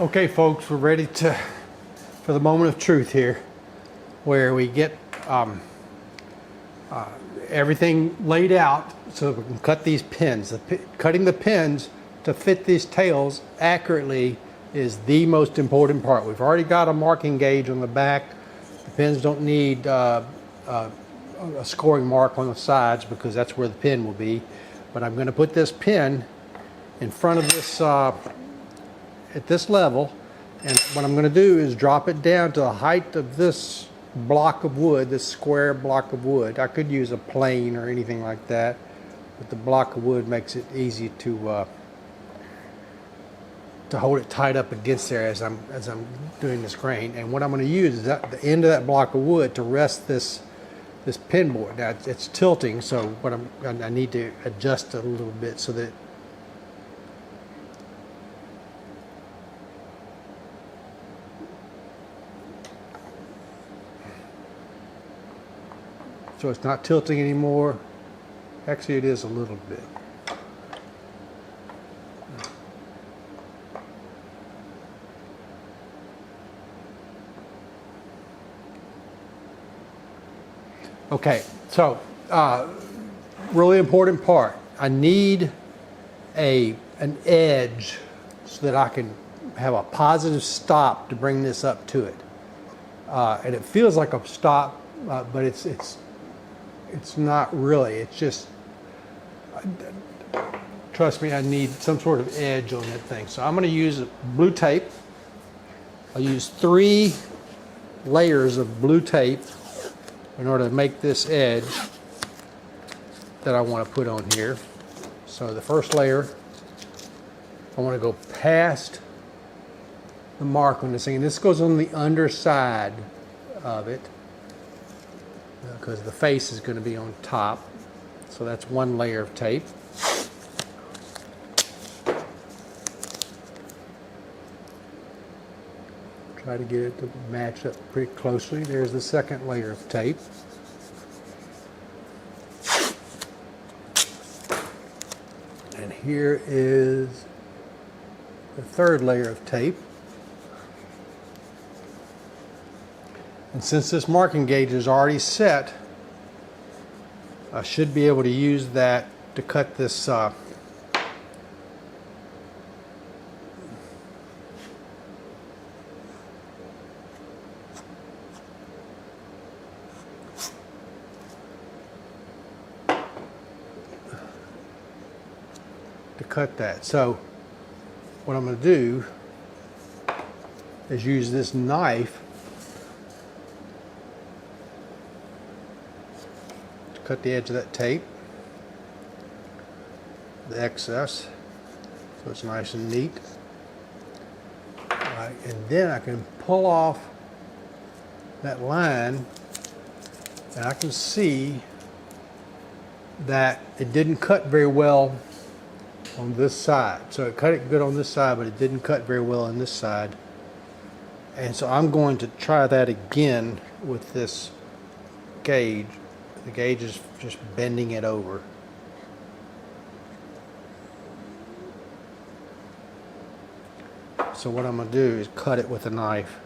Okay, folks, we're ready for the moment of truth here, where we get everything laid out so we can cut these pins. Cutting the pins to fit these tails accurately is the most important part. We've already got a marking gauge on the back. The pins don't need a scoring mark on the sides because that's where the pin will be. But I'm going to put this pin in front of this at this level, and what I'm going to do is drop it down to the height of this block of wood, this square block of wood. I could use a plane or anything like that, but the block of wood makes it easy to hold it tight up against there as I'm doing this grain. And what I'm going to use is the end of that block of wood to rest this pin board. Now it's tilting, so I need to adjust it a little bit so that it's not tilting anymore. Actually, it is a little bit. Okay, so really important part. I need an edge so that I can have a positive stop to bring this up to it. And it feels like a stop, but it's not really. It's just, trust me, I need some sort of edge on that thing. So I'm going to use blue tape. I'll use 3 layers of blue tape in order to make this edge that I want to put on here. So the first layer, I want to go past the mark on this thing. And this goes on the underside of it, because the face is going to be on top. So that's 1 layer of tape. Try to get it to match up pretty closely. There's the 2nd layer of tape. And here is the 3rd layer of tape. And since this marking gauge is already set, I should be able to use that to cut this to cut that. So what I'm going to do is use this knife cut the edge of that tape, the excess, so it's nice and neat. Right, and then I can pull off that line, and I can see that it didn't cut very well on this side. So it cut it good on this side, but it didn't cut very well on this side. And so I'm going to try that again with this gauge. The gauge is just bending it over. So what I'm going to do is cut it with a knife.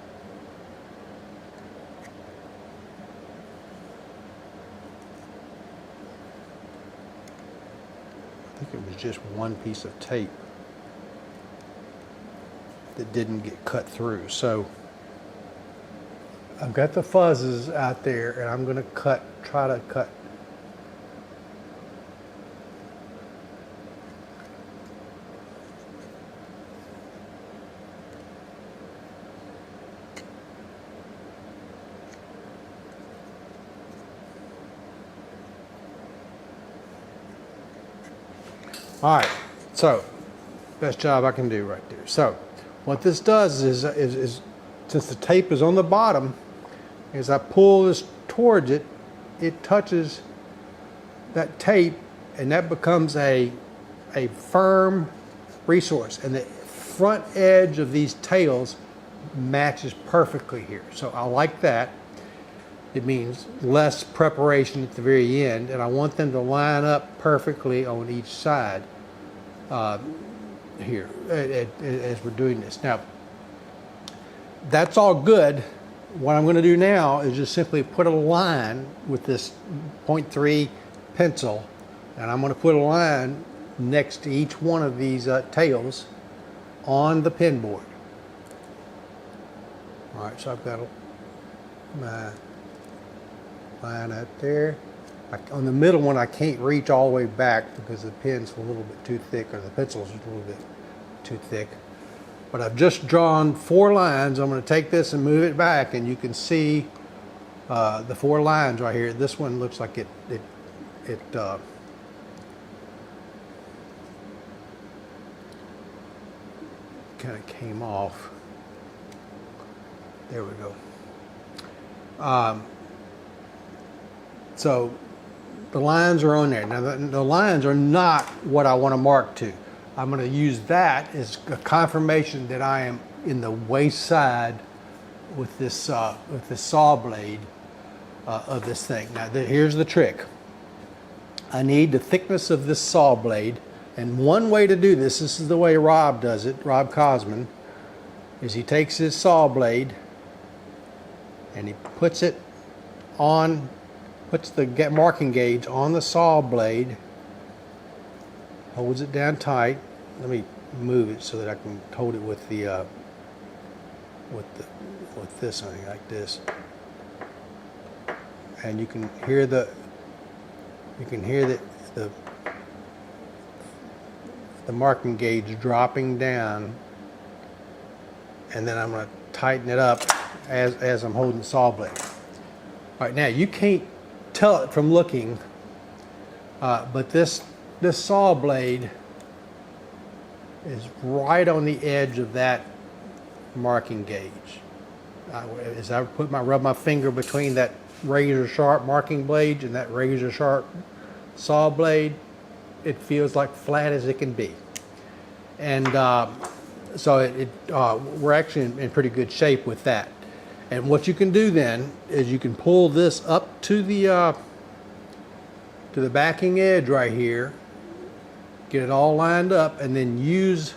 I think it was just 1 piece of tape that didn't get cut through. So I've got the fuzzes out there, and I'm going to try to cut. All right, so best job I can do right there. So what this does is since the tape is on the bottom, as I pull this towards it, it touches that tape, and that becomes a firm resource. And the front edge of these tails matches perfectly here. So I like that. It means less preparation at the very end, and I want them to line up perfectly on each side here as we're doing this. Now, that's all good. What I'm going to do now is just simply put a line with this 0.3 pencil, and I'm going to put a line next to each one of these tails on the pin board. All right, so I've got my line out there. On the middle one, I can't reach all the way back because the pin's a little bit too thick, or the pencil's a little bit too thick. But I've just drawn 4 lines. I'm going to take this and move it back, and you can see the 4 lines right here. This one looks like it kind of came off. There we go. So the lines are on there. Now the lines are not what I want to mark to. I'm going to use that as a confirmation that I am in the waist side with this saw blade of this thing. Now here's the trick. I need the thickness of this saw blade, and one way to do this is the way Rob does it, Rob Cosman, is he takes his saw blade and he puts it on, puts the marking gauge on the saw blade, holds it down tight. Let me move it so that I can hold it with the with this thing like this, and you can hear the marking gauge dropping down, and then I'm going to tighten it up as I'm holding the saw blade. All right, now you can't tell it from looking, but this saw blade is right on the edge of that marking gauge. As I rub my finger between that razor sharp marking blade and that razor sharp saw blade, it feels like flat as it can be. And so we're actually in pretty good shape with that. And what you can do then is you can pull this up to the backing edge right here, get it all lined up, and then use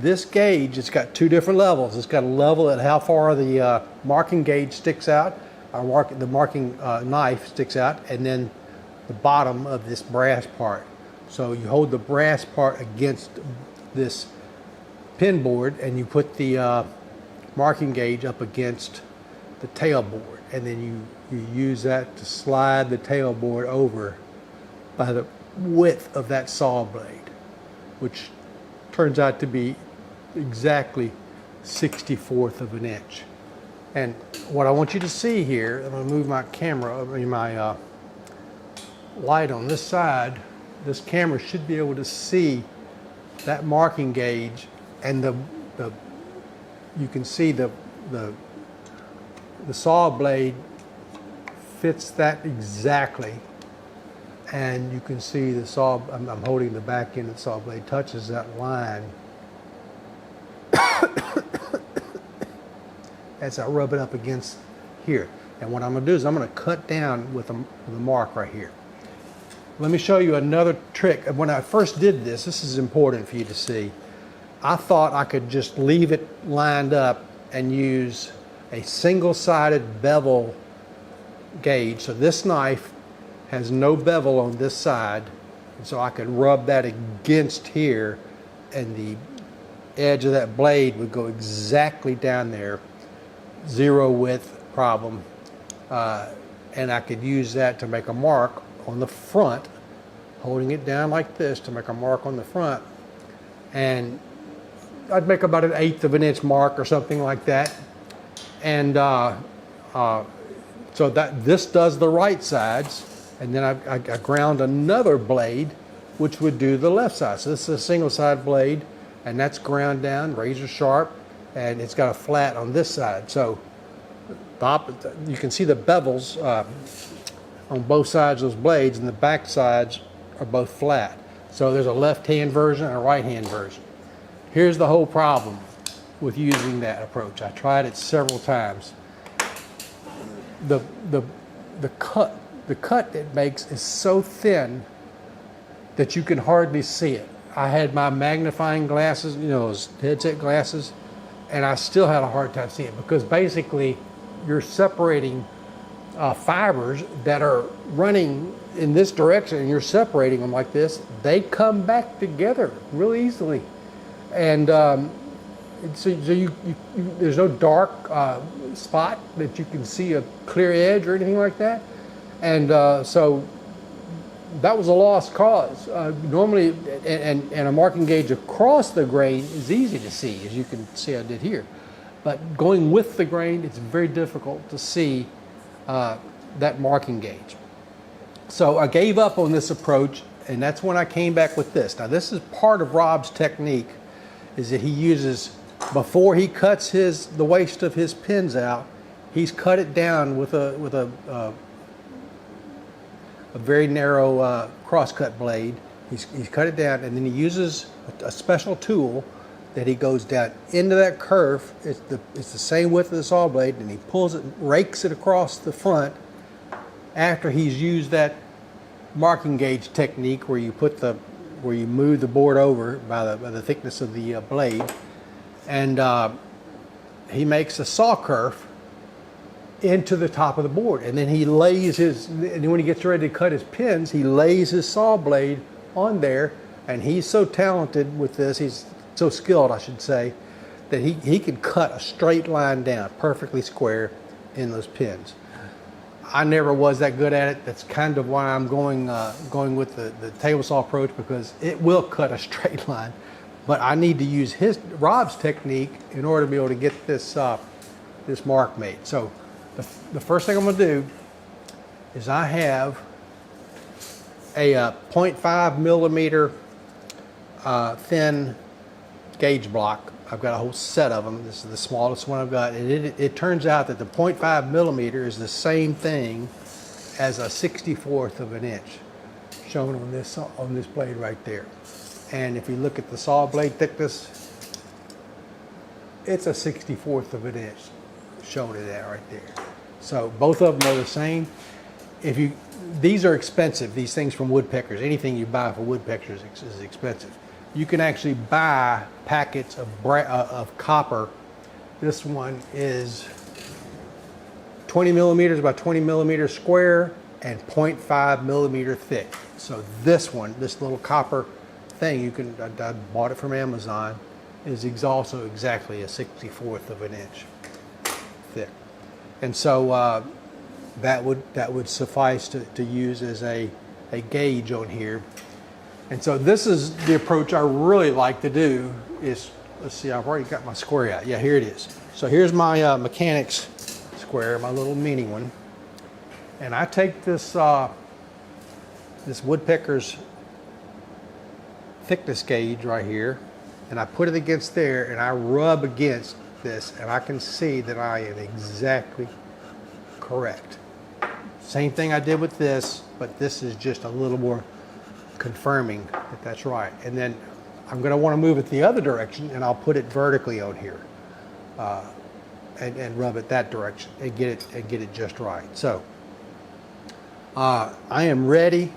this gauge. It's got 2 different levels. It's got a level at how far the marking gauge sticks out, or the marking knife sticks out, and then the bottom of this brass part. So you hold the brass part against this pin board, and you put the marking gauge up against the tail board, and then you use that to slide the tail board over by the width of that saw blade, which turns out to be exactly 1/64 of an inch. And what I want you to see here, I'm going to move my camera, my light on this side. This camera should be able to see that marking gauge, and you can see the saw blade fits that exactly, and you can see the saw. I'm holding the back end of the saw blade touches that line as I rub it up against here. And what I'm going to do is I'm going to cut down with a mark right here. Let me show you another trick. When I first did this, this is important for you to see. I thought I could just leave it lined up and use a single-sided bevel gauge. So this knife has no bevel on this side, and so I could rub that against here, and the edge of that blade would go exactly down there, 0 width problem, and I could use that to make a mark on the front, holding it down like this to make a mark on the front, and I'd make about 1/8 of an inch mark or something like that. And so that this does the right sides, and then I ground another blade which would do the left side. So this is a single side blade, and that's ground down, razor sharp, and it's got a flat on this side. So you can see the bevels on both sides of those blades, and the back sides are both flat. So there's a left-hand version and a right-hand version. Here's the whole problem with using that approach. I tried it several times. The cut it makes is so thin that you can hardly see it. I had my magnifying glasses, you know, those headset glasses, and I still had a hard time seeing it, because basically you're separating fibers that are running in this direction, and you're separating them like this. They come back together really easily, and so there's no dark spot that you can see a clear edge or anything like that, and so that was a lost cause. Normally, and a marking gauge across the grain is easy to see, as you can see I did here. But going with the grain, it's very difficult to see that marking gauge. So I gave up on this approach, and that's when I came back with this. Now this is part of Rob's technique, is that he uses, before he cuts the waste of his pins out, he's cut it down with a very narrow crosscut blade. He's cut it down, and then he uses a special tool that he goes down into that curve. It's the same width of the saw blade, and he pulls it, rakes it across the front after he's used that marking gauge technique where you move the board over by the thickness of the blade, and he makes a saw curve into the top of the board, and then he lays and then when he gets ready to cut his pins, he lays his saw blade on there. And he's so talented with this, he's so skilled, I should say, that he can cut a straight line down perfectly square in those pins. I never was that good at it. That's kind of why I'm going with the table saw approach, because it will cut a straight line. But I need to use Rob's technique in order to be able to get this this mark made. So the first thing I'm going to do is I have a 0.5 millimeter thin gauge block. I've got a whole set of them. This is the smallest one I've got, and it turns out that the 0.5 millimeter is the same thing as a 64th of an inch, shown on this blade right there. And if you look at the saw blade thickness, it's a 64th of an inch, shown in that right there. So both of them are the same. These are expensive, these things from woodpeckers. Anything you buy for woodpeckers is expensive. You can actually buy packets of copper. This one is 20 millimeters by 20 millimeters square and 0.5 millimeter thick. So this little copper thing, I bought it from Amazon, is also exactly a 64th of an inch thick. And so that would suffice to use as a gauge on here. And so this is the approach I really like to do. Let's see, I've already got my square out. Yeah, here it is. So here's my mechanics square, my little mini one. And I take this woodpecker's thickness gauge right here, and I put it against there, and I rub against this, and I can see that I am exactly correct. Same thing I did with this, but this is just a little more confirming that that's right. And then I'm going to want to move it the other direction, and I'll put it vertically on here and rub it that direction and get it just right. So I am ready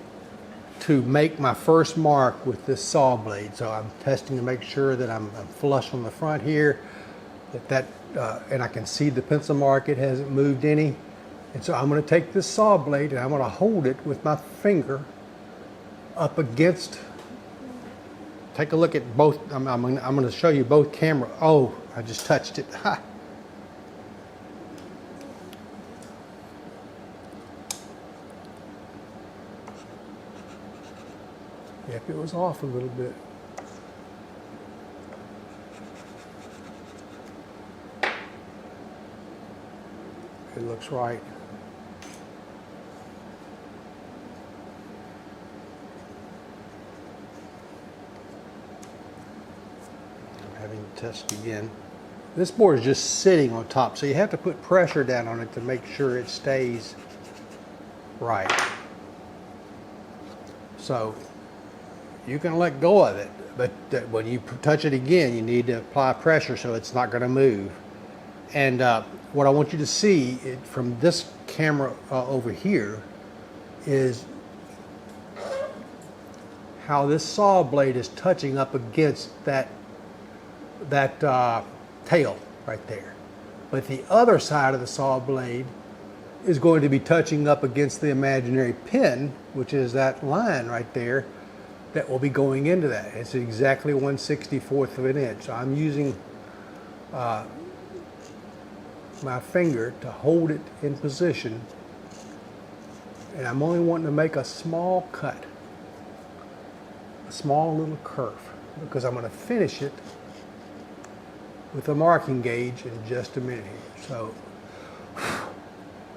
to make my first mark with this saw blade. So I'm testing to make sure that I'm flush on the front here, and I can see the pencil mark, it hasn't moved any. And so I'm going to take this saw blade and I'm going to hold it with my finger up against. Take a look at both. I'm going to show you both camera. Oh, I just touched it. Ha. Yep, it was off a little bit. It looks right. I'm having to test again. This board is just sitting on top, so you have to put pressure down on it to make sure it stays right. So you can let go of it, but when you touch it again, you need to apply pressure so it's not going to move. And what I want you to see from this camera over here is how this saw blade is touching up against that tail right there. But the other side of the saw blade is going to be touching up against the imaginary pin, which is that line right there that will be going into that. It's exactly 1/64 of an inch. So I'm using my finger to hold it in position, and I'm only wanting to make a small cut, a small little curve, because I'm going to finish it with a marking gauge in just a minute here. So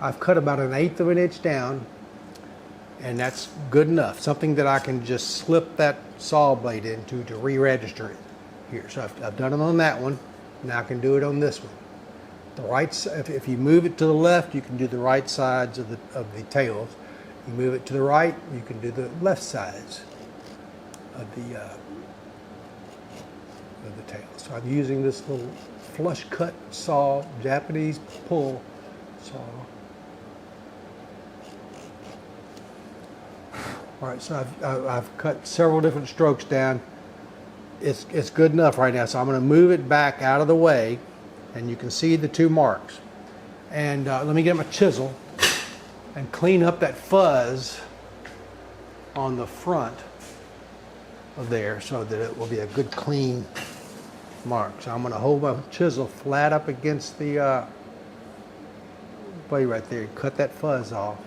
I've cut about 1/8 of an inch down, and that's good enough. Something that I can just slip that saw blade into to re-register it here. So I've done it on that one. Now I can do it on this one. The right, if you move it to the left, you can do the right sides of the tails. You move it to the right, you can do the left sides of the tail. So I'm using this little flush cut saw, Japanese pull saw. All right, so I've cut several different strokes down. It's good enough right now, so I'm going to move it back out of the way, and you can see the two marks. And let me get my chisel and clean up that fuzz on the front of there so that it will be a good clean mark. So I'm going to hold my chisel flat up against the blade right there and cut that fuzz off.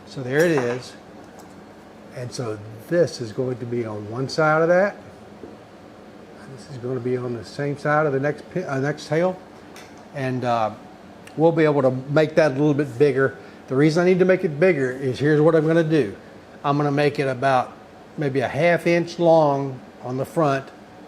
So there it is. And so this is going to be on one side of that. This is going to be on the same side of the next tail. And we'll be able to make that a little bit bigger. The reason I need to make it bigger is here's what I'm going to do. I'm going to make it about maybe a 1/2 inch long on the front,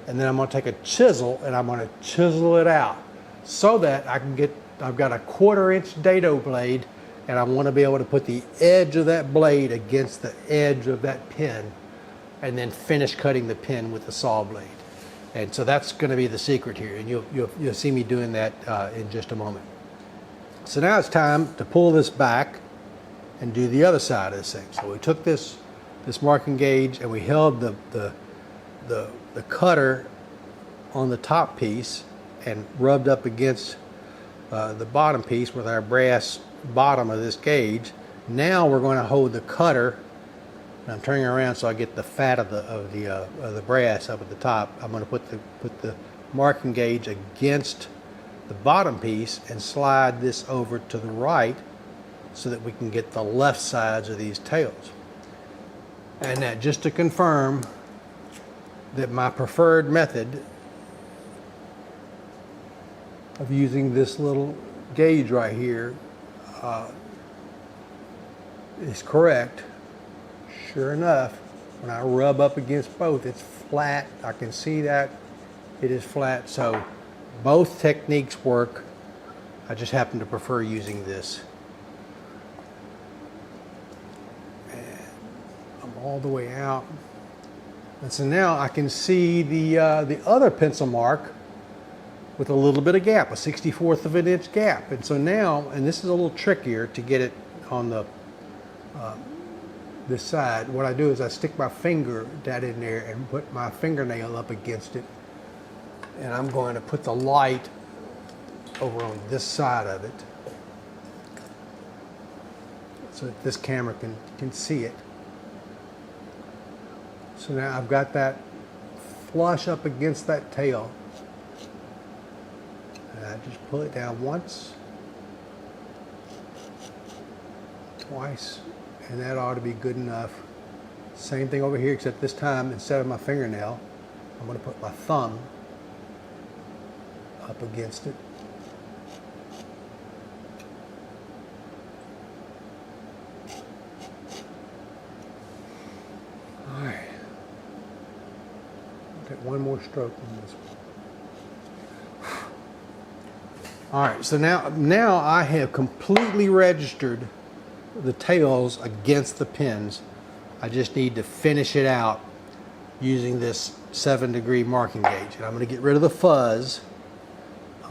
and then I'm going to take a chisel and I'm going to chisel it out so that I can get, I've got a 1/4 inch dado blade, and I want to be able to put the edge of that blade against the edge of that pin and then finish cutting the pin with the saw blade. And so that's going to be the secret here, and you'll see me doing that in just a moment. So now it's time to pull this back and do the other side of this thing. So we took this marking gauge and we held the cutter on the top piece and rubbed up against the bottom piece with our brass bottom of this gauge. Now we're going to hold the cutter. I'm turning around so I get the fat of the brass up at the top. I'm going to put the marking gauge against the bottom piece and slide this over to the right so that we can get the left sides of these tails. And that, just to confirm that my preferred method of using this little gauge right here is correct. Sure enough, when I rub up against both, it's flat. I can see that it is flat. So both techniques work. I just happen to prefer using this. And I'm all the way out. And so now I can see the other pencil mark with a little bit of gap, a 1/64 of an inch gap. And so now, and this is a little trickier to get it on the this side, what I do is I stick my finger down in there and put my fingernail up against it, and I'm going to put the light over on this side of it so that this camera can see it. So now I've got that flush up against that tail, and I just pull it down once, twice, and that ought to be good enough. Same thing over here, except this time, instead of my fingernail, I'm going to put my thumb up against it. All right. Get one more stroke on this one. All right, so now I have completely registered the tails against the pins. I just need to finish it out using this 7-degree marking gauge. And I'm going to get rid of the fuzz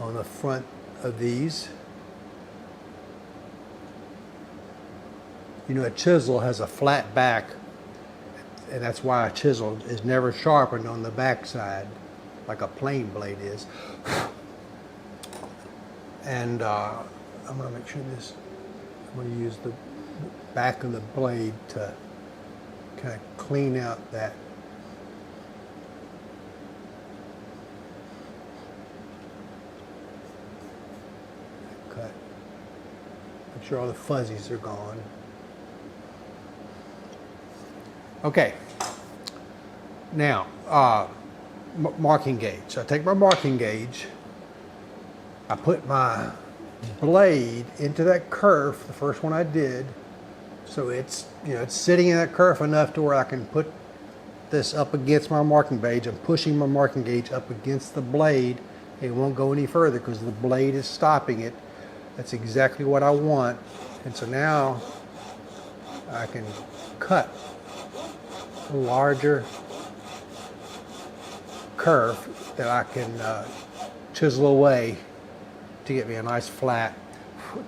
on the front of these. You know, a chisel has a flat back, and that's why a chisel is never sharpened on the back side. like a plain blade is. And I'm going to make sure this, I'm going to use the back of the blade to kind of clean out that cut. Make sure all the fuzzies are gone. Okay. Now, marking gauge. So I take my marking gauge, I put my blade into that kerf, the first one I did, so it's, you know, it's sitting in that kerf enough to where I can put this up against my marking gauge. I'm pushing my marking gauge up against the blade. It won't go any further because the blade is stopping it. That's exactly what I want. And so now I can cut a larger kerf that I can chisel away to get me a nice flat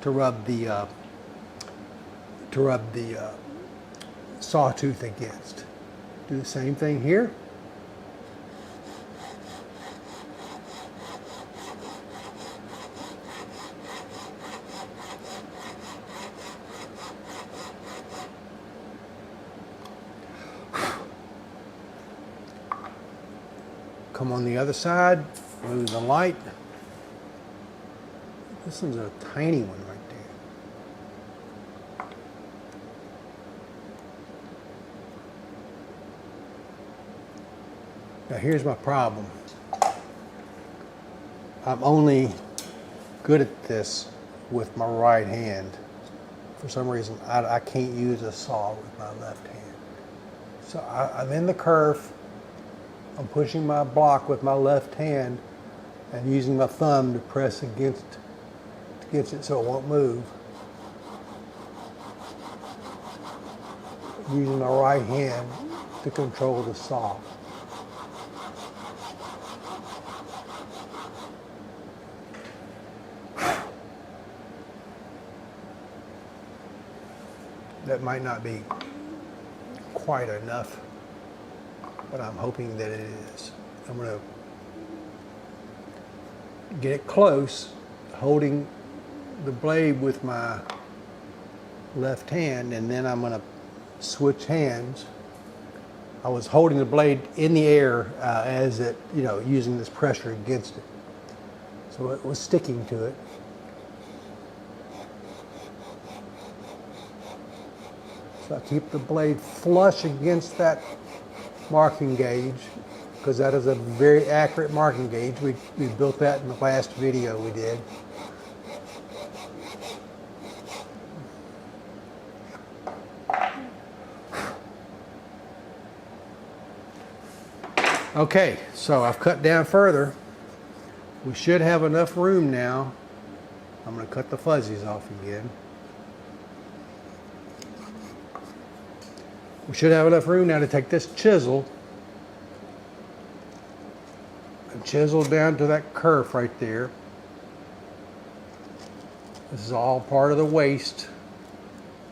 to rub the sawtooth against. Do the same thing here. Come on the other side, move the light. This one's a tiny one right there. Now here's my problem. I'm only good at this with my right hand. For some reason, I can't use a saw with my left hand. So I'm in the kerf. I'm pushing my block with my left hand and using my thumb to press against it so it won't move. Using my right hand to control the saw. That might not be quite enough, but I'm hoping that it is. I'm going to get it close, holding the blade with my left hand, and then I'm going to switch hands. I was holding the blade in the air as it, you know, using this pressure against it. So it was sticking to it. So I keep the blade flush against that marking gauge, because that is a very accurate marking gauge. We built that in the last video we did. Okay, so I've cut down further. We should have enough room now. I'm going to cut the fuzzies off again. We should have enough room now to take this chisel and chisel down to that kerf right there. This is all part of the waist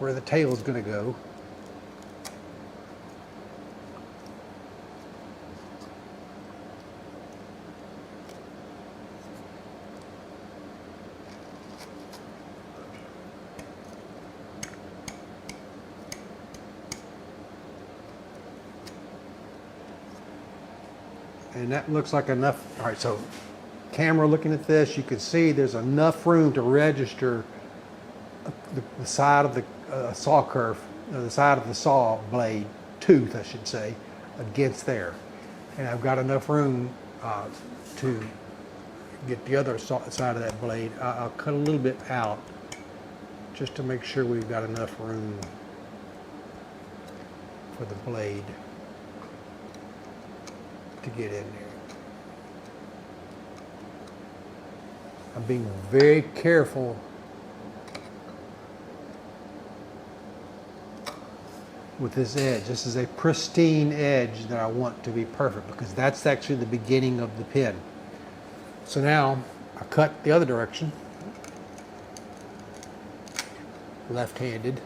where the tail is going to go. And that looks like enough. All right, so camera looking at this, you can see there's enough room to register the side of the saw kerf, the side of the saw blade, tooth I should say, against there. And I've got enough room to get the other side of that blade. I'll cut a little bit out just to make sure we've got enough room for the blade to get in there. I'm being very careful with this edge. This is a pristine edge that I want to be perfect, because that's actually the beginning of the pin. So now I cut the other direction, left-handed.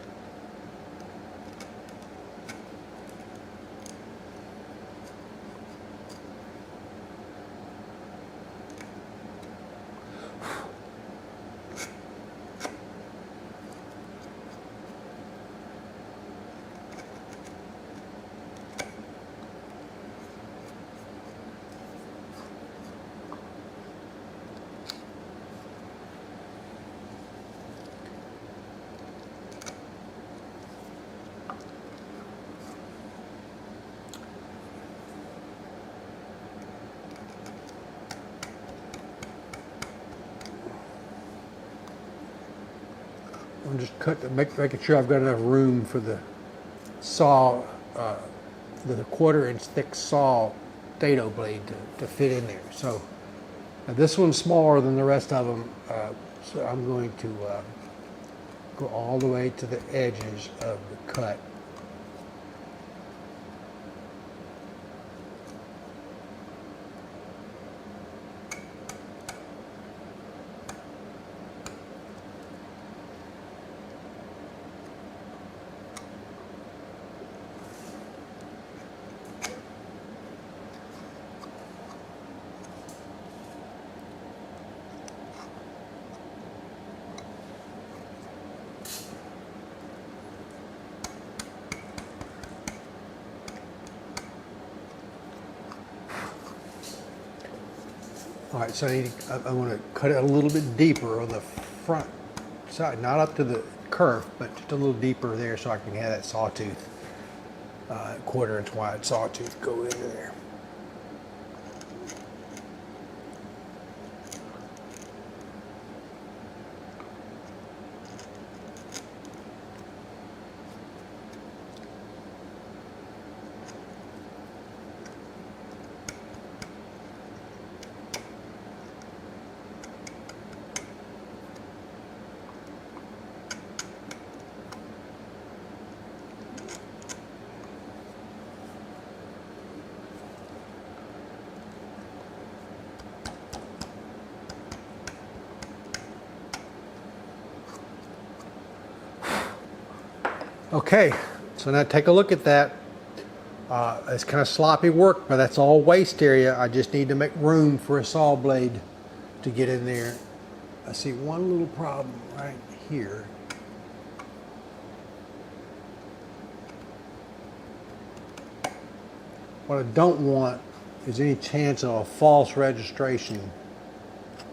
I'm just making sure I've got enough room for the saw, the 1/4-inch thick saw dado blade to fit in there. So now this one's smaller than the rest of them, so I'm going to go all the way to the edges of the cut. All right, so I want to cut it a little bit deeper on the front side, not up to the kerf, but just a little deeper there so I can have that sawtooth, 1/4-inch wide sawtooth go into there. Okay, so now take a look at that. It's kind of sloppy work, but that's all waste area. I just need to make room for a saw blade to get in there. I see one little problem right here. What I don't want is any chance of a false registration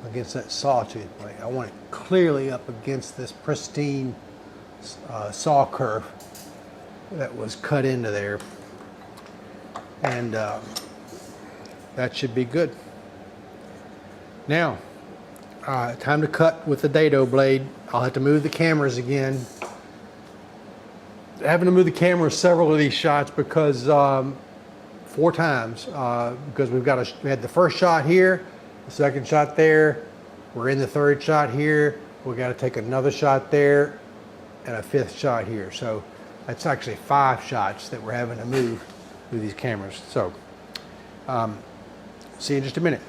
against that sawtooth blade. I want it clearly up against this pristine saw kerf that was cut into there, and that should be good. Now, time to cut with the dado blade. I'll have to move the cameras again. Having to move the cameras several of these shots because 4 times because we had the first shot here, the second shot there, we're in the 3rd shot here, we got to take another shot there, and a 5th shot here. So that's actually 5 shots that we're having to move these cameras. So see you in just a minute.